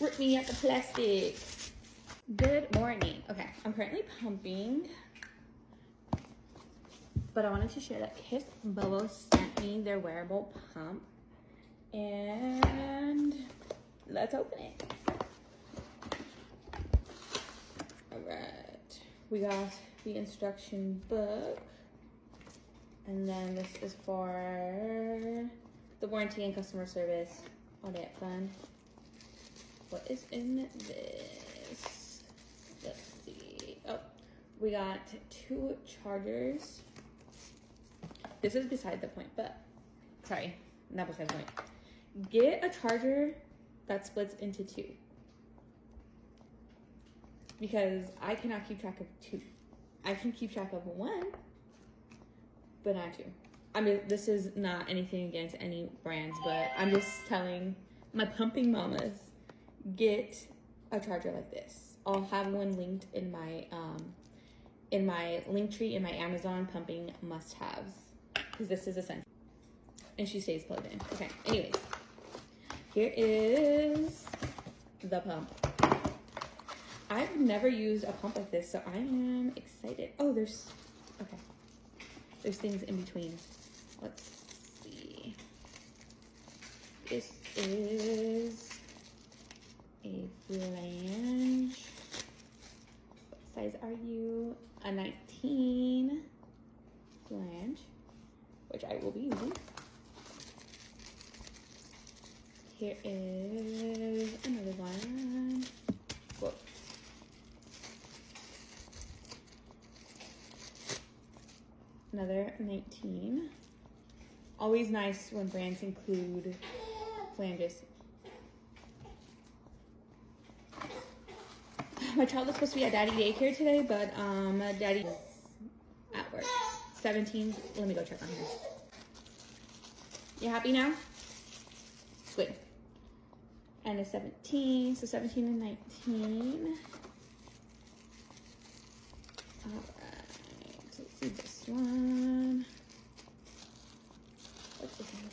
Rip me at the plastic. Good morning. Okay, I'm currently pumping, but I wanted to share that Kissbobo sent me their wearable pump, and let's open it. All right, we got the instruction book, and then this is for the warranty and customer service, all that fun. What is in this? Let's see. Oh, we got 2 chargers. This is beside the point, but sorry, not beside the point. Get a charger that splits into 2, because I cannot keep track of 2. I can keep track of 1, but not 2. I mean, this is not anything against any brands, but I'm just telling my pumping mamas, get a charger like this. I'll have one linked in my link tree in my Amazon pumping must-haves, because this is essential, and she stays plugged in. Okay, anyways, here is the pump. I've never used a pump like this, so I am excited. Oh, there's things in between. Let's see. This is a flange. What size are you? A 19 flange, which I will be using. Here is another one. Whoa. Another 19. Always nice when brands include flanges. My child is supposed to be at daddy daycare today, but daddy is at work. 17. Let me go check on her. You happy now? Good. And a 17. So 17 and 19. All right. So let's see this one. What's this one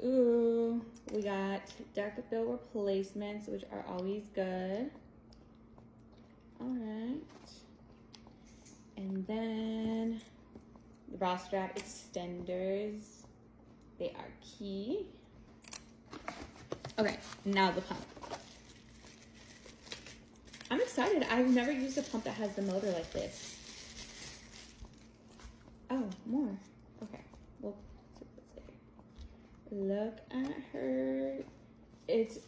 here? Ooh, we got dark bill replacements, which are always good. All right. And then the bra strap extenders. They are key. Okay, now the pump. I'm excited. I've never used a pump that has the motor like this. Oh, more. Okay, well, look at her. It's,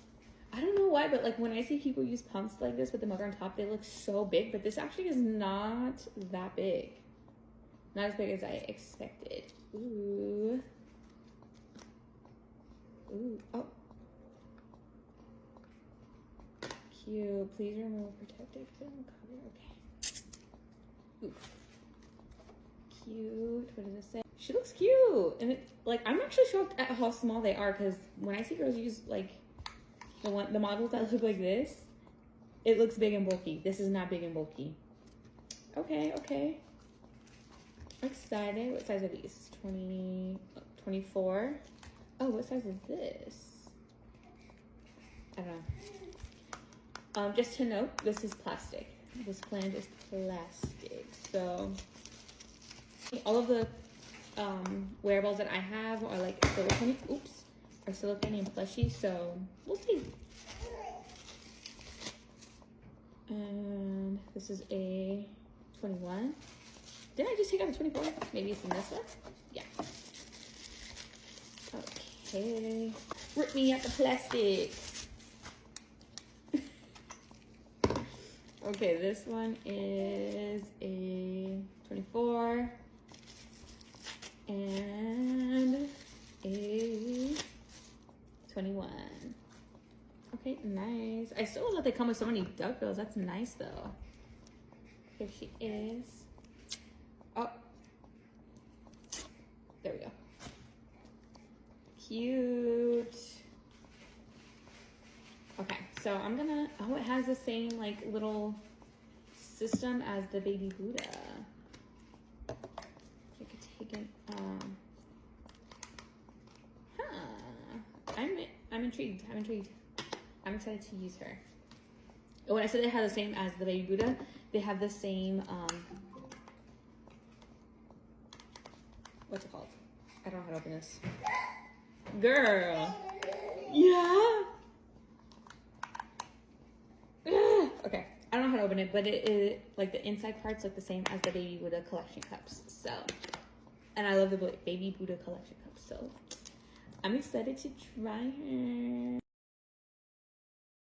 I don't know why, but like when I see people use pumps like this with the motor on top, they look so big, but this actually is not that big. Not as big as I expected. Ooh. Ooh, oh. Cute. Please remove protective film cover. Okay. Ooh. Cute. What does it say? She looks cute. And it, like, I'm actually shocked at how small they are, because when I see girls use like the models that look like this, it looks big and bulky. This is not big and bulky. Okay, okay. Excited. What size are these? 20, 24. Oh, what size is this? I don't know. Just to note, this is plastic. This flange is plastic. So all of the wearables that I have are like silicone. Oops, are silicone and plushy. So we'll see. And this is a 21. Didn't I just take out a 24? Maybe it's in this one. Yeah. Okay. Rip me at the plastic. Okay, this one is a 24 and a 21. Okay, nice. I still love that they come with so many duck bills. That's nice though. Here she is. Oh, there we go. Cute. Okay, so I'm gonna, oh, it has the same like little system as the baby Buddha. I could take it, huh. I'm intrigued. I'm excited to use her. When I said they have the same as the baby Buddha, they have the same, what's it called? I don't know how to open this. Girl. Yeah. Okay. I don't know how to open it, but it like the inside part's like the same as the baby Buddha collection cups. So, and I love the baby Buddha collection cups. So, I'm excited to try her.